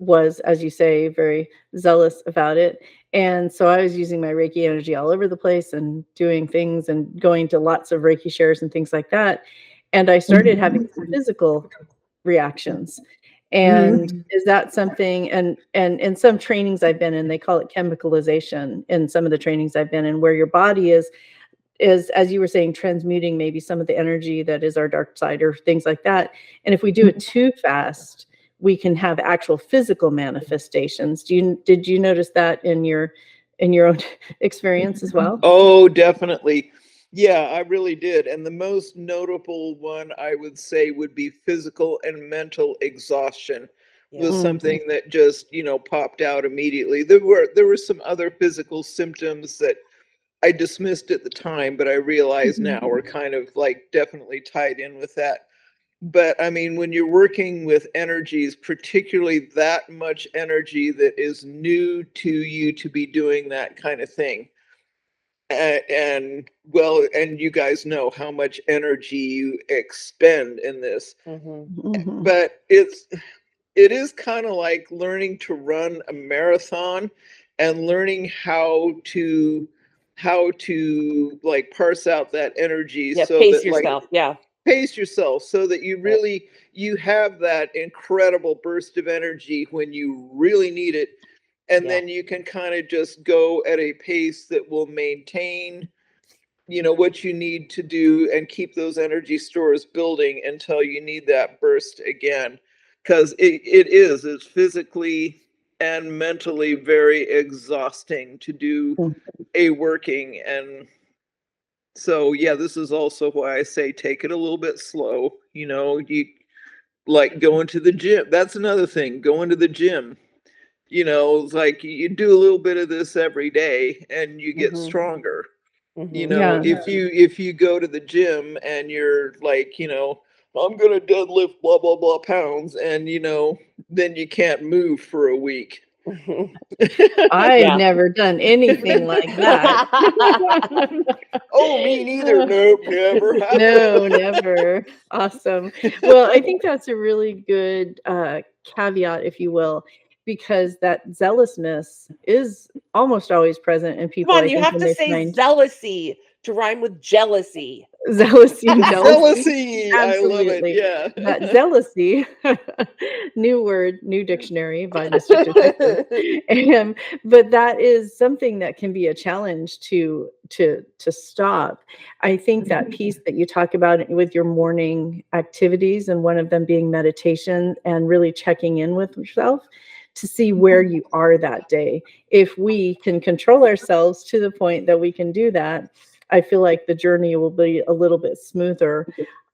was, as you say, very zealous about it. And so I was using my Reiki energy all over the place and doing things and going to lots of Reiki shares and things like that. And I started having some physical reactions. And is that something, and in some trainings I've been in, they call it chemicalization in some of the trainings I've been in, where your body is, as you were saying, transmuting maybe some of the energy that is our dark side or things like that. And if we do it too fast, we can have actual physical manifestations. Did you notice that in your own experience as well? Oh, definitely. Yeah, I really did. And the most notable one I would say would be physical and mental exhaustion was Yeah. something that just, you know, popped out immediately. There were some other physical symptoms that I dismissed at the time, but I realize now we're kind of like definitely tied in with that. But I mean, when you're working with energies, particularly that much energy that is new to you to be doing that kind of thing, and well, and you guys know how much energy you expend in this, Mhm. Mhm. but it is kind of like learning to run a marathon and learning how to like parse out that energy Yeah, so pace that like yourself. Yeah. pace yourself so that you Yeah. really you have that incredible burst of energy when you really need it, and Yeah. then you can kind of just go at a pace that will maintain, you know, what you need to do and keep those energy stores building until you need that burst again, because it's physically and mentally very exhausting to do a working. And so yeah, this is also why I say take it a little bit slow. You know, you like going to the gym. That's another thing, going to the gym. You know, it's like you do a little bit of this every day and you get Mhm. stronger. You Mhm. know, Yeah. if you go to the gym and you're like, you know, I'm gonna deadlift blah blah blah pounds, and you know, then you can't move for a week. Mhm. I've Yeah. never done anything like that. Oh, me neither. Nope, never No, happened. never. Awesome. Well, I think that's a really good caveat, if you will, because that zealousness is almost always present in Come people, on, I you think, have when to they say find zealousy to rhyme with jealousy. zealousy and jealousy. Jealousy. I love it. Absolutely. Yeah. That zealousy, new word, new dictionary by Mr. Detective. And but that is something that can be a challenge to stop. I think that piece that you talk about with your morning activities, and one of them being meditation and really checking in with yourself to see where you are that day. If we can control ourselves to the point that we can do that, I feel like the journey will be a little bit smoother.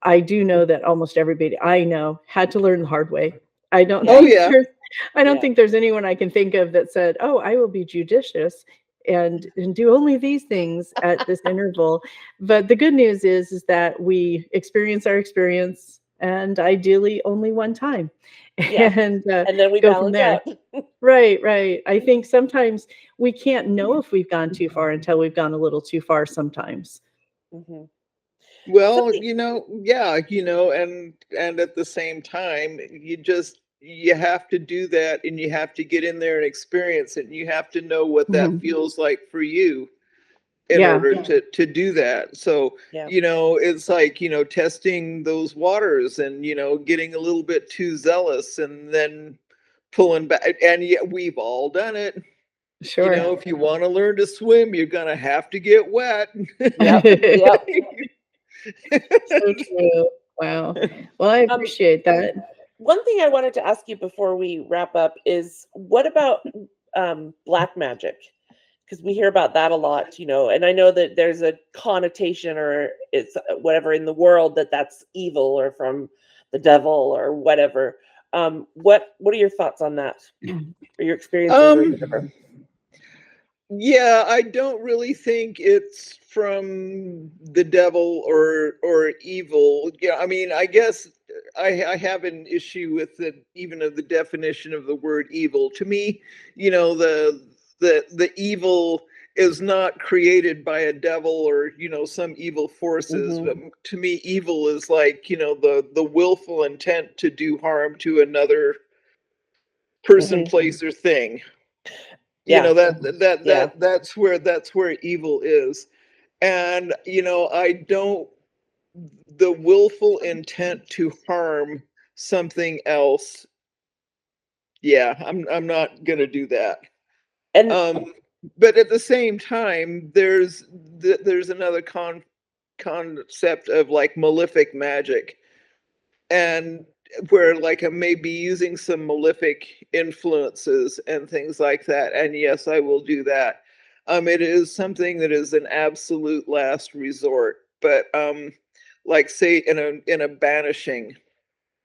I do know that almost everybody I know had to learn the hard way. I don't Yeah. Oh think yeah. there's I don't Yeah. think there's anyone I can think of that said, "Oh, I will be judicious and do only these things at this interval." But the good news is that we experience our experience, and ideally only one time, Yeah. and And then we go from balance there. out. Right, right. I think sometimes we can't know if we've gone too far until we've gone a little too far sometimes. Mhm. Well, Something you know, yeah, you know, and at the same time, you have to do that, and you have to get in there and experience it, and you have to know what that Mhm. feels like for you in Yeah. order to do that. So, yeah. you know, it's like, you know, testing those waters and, you know, getting a little bit too zealous and then pulling back. And yet we've all done it. You Sure. know, if you want to learn to swim, you're gonna have to get wet. Yep. Yep. So true. Wow. Well, I Um, appreciate that. one thing I wanted to ask you before we wrap up is what about black magic? because we hear about that a lot, and I know that there's a connotation or it's whatever in the world that's evil or from the devil or whatever. What are your thoughts on that or your experiences or whatever? Yeah, I don't really think it's from the devil or evil. Yeah, I mean, I guess I have an issue with even of the definition of the word evil. To me, the evil is not created by a devil or some evil forces. Mm-hmm. But to me, evil is like the willful intent to do harm to another person, Mm-hmm. place, or thing. Yeah. That's where evil is. And I don't the willful intent to harm something else. Yeah, I'm not gonna do that. And But at the same time, there's another concept of like malefic magic, and where like I may be using some malefic influences and things like that. And yes, I will do that. It is something that is an absolute last resort. But like say in a banishing,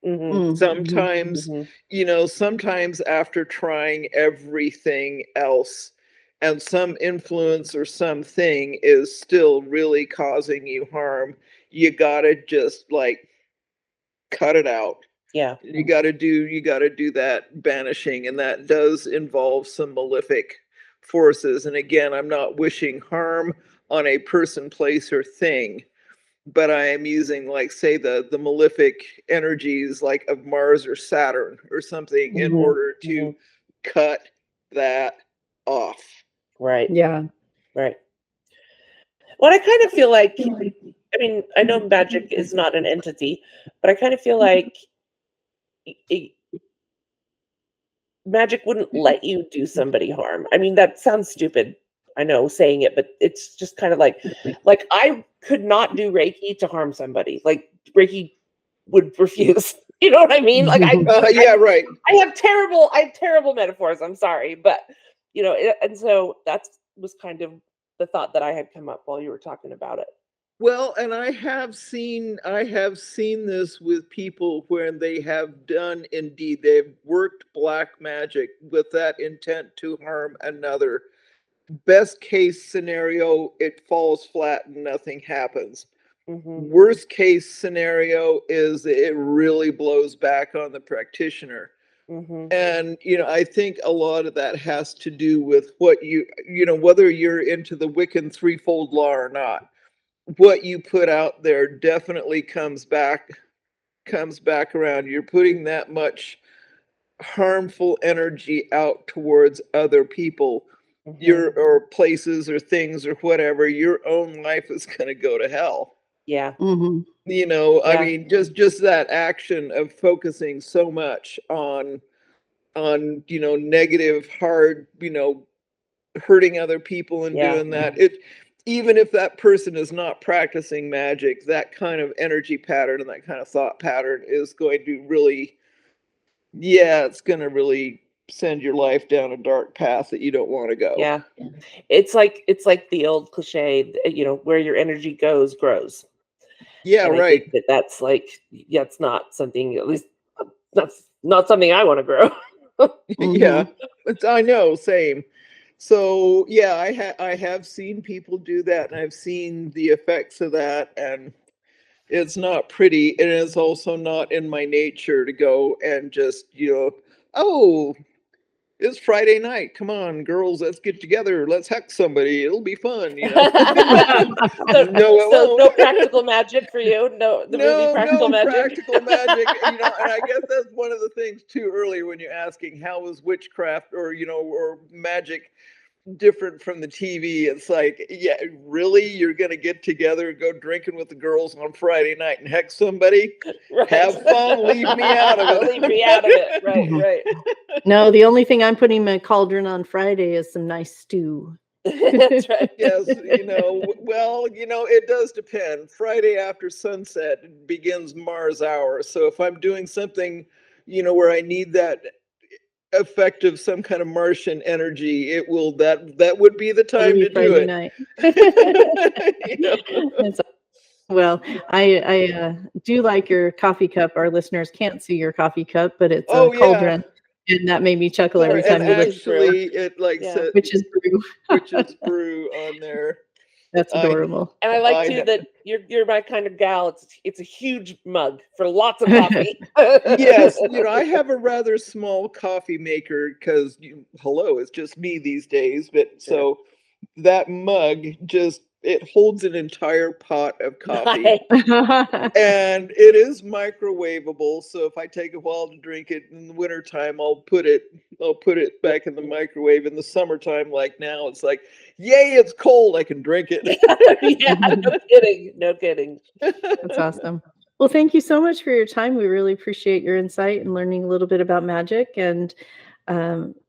mm-hmm. sometimes Mm-hmm. sometimes after trying everything else and some influence or something is still really causing you harm, you gotta just like cut it out. Yeah. You got to do that banishing, and that does involve some malefic forces. And again, I'm not wishing harm on a person, place, or thing, but I am using like say the malefic energies like of Mars or Saturn or something in Mm-hmm. order Mm-hmm. to cut that off. Right. Yeah. Right. Well, I kind of feel like, I mean, I know magic is not an entity, but I kind of feel like magic wouldn't let you do somebody harm. I mean, that sounds stupid. I know saying it, but it's just kind of like I could not do Reiki to harm somebody. Like Reiki would refuse. You know what I mean? Like Yeah, right. I have terrible metaphors. I'm sorry, but and so that was kind of the thought that I had come up while you were talking about it. Well, and I have seen this with people where they have done indeed they've worked black magic with that intent to harm another. Best case scenario, it falls flat and nothing happens. Mm-hmm. Worst case scenario is it really blows back on the practitioner. Mm-hmm. And I think a lot of that has to do with what whether you're into the Wiccan threefold law or not. What you put out there definitely comes back around. You're putting that much harmful energy out towards other people, Mm-hmm. or places or things or whatever. Your own life is going to go to hell. Yeah. I Yeah. mean, just that action of focusing so much on negative, hard, hurting other people and Yeah. doing that. It Even if that person is not practicing magic, that kind of energy pattern and that kind of thought pattern is going to really, yeah, it's going to really send your life down a dark path that you don't want to go. Yeah. It's like the old cliche, where your energy goes, grows. Yeah, And I right. think that's like, yeah, it's not something, at least that's not something I want to grow. Yeah, I know, same. So yeah, I have seen people do that, and I've seen the effects of that, and it's not pretty, and it's also not in my nature to go and just oh, it's Friday night, come on girls, let's get together, let's hex somebody, it'll be fun. So, No, it so no won't. practical magic for you. No, the movie Practical No Magic. practical magic. And I guess that's one of the things too earlier when you're asking how is witchcraft or magic different from the TV. It's like, yeah, really? You're gonna get together and go drinking with the girls on Friday night and hex somebody? Right. Have fun, leave me out of it. Leave me out of it. Right, right. No, the only thing I'm putting in my cauldron on Friday is some nice stew. That's right. Yes, well, it does depend. Friday after sunset begins Mars hour. So if I'm doing something, where I need that effect of some kind of Martian energy, it will, that would be the time to do Friday it. night. You know? That's well, I do like your coffee cup. Our listeners can't see your coffee cup, but it's Oh, a yeah. cauldron, and that made me chuckle every And time you look. actually, it like Yeah. said, Which is brew. witch's brew on there. That's I- adorable. And I like I too know. that you're my kind of gal. It's a huge mug for lots of coffee. Yes, you know, I have a rather small coffee maker because, hello, it's just me these days. But so that mug just, it holds an entire pot of coffee. Nice. And it is microwavable, so if I take a while to drink it in the wintertime, I'll put it back in the microwave. In the summertime, like now, it's like, yay, it's cold, I can drink it. Yeah, no kidding. No kidding. That's awesome. Well, thank you so much for your time. We really appreciate your insight and learning a little bit about magic. And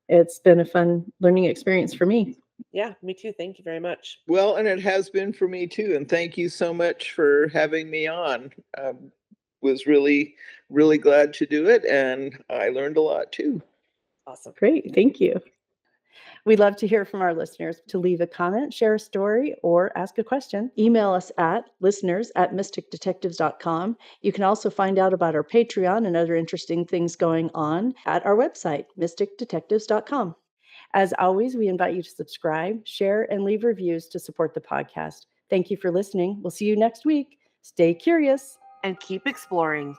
it's been a fun learning experience for me. Yeah, me too. Thank you very much. Well, and it has been for me too. And thank you so much for having me on. Was really, really glad to do it. And I learned a lot too. Awesome. Great. Thank you. We'd love to hear from our listeners. To leave a comment, share a story, or ask a question, email us at listeners@mysticdetectives.com. You can also find out about our Patreon and other interesting things going on at our website, mysticdetectives.com. As always, we invite you to subscribe, share, and leave reviews to support the podcast. Thank you for listening. We'll see you next week. Stay curious And keep exploring.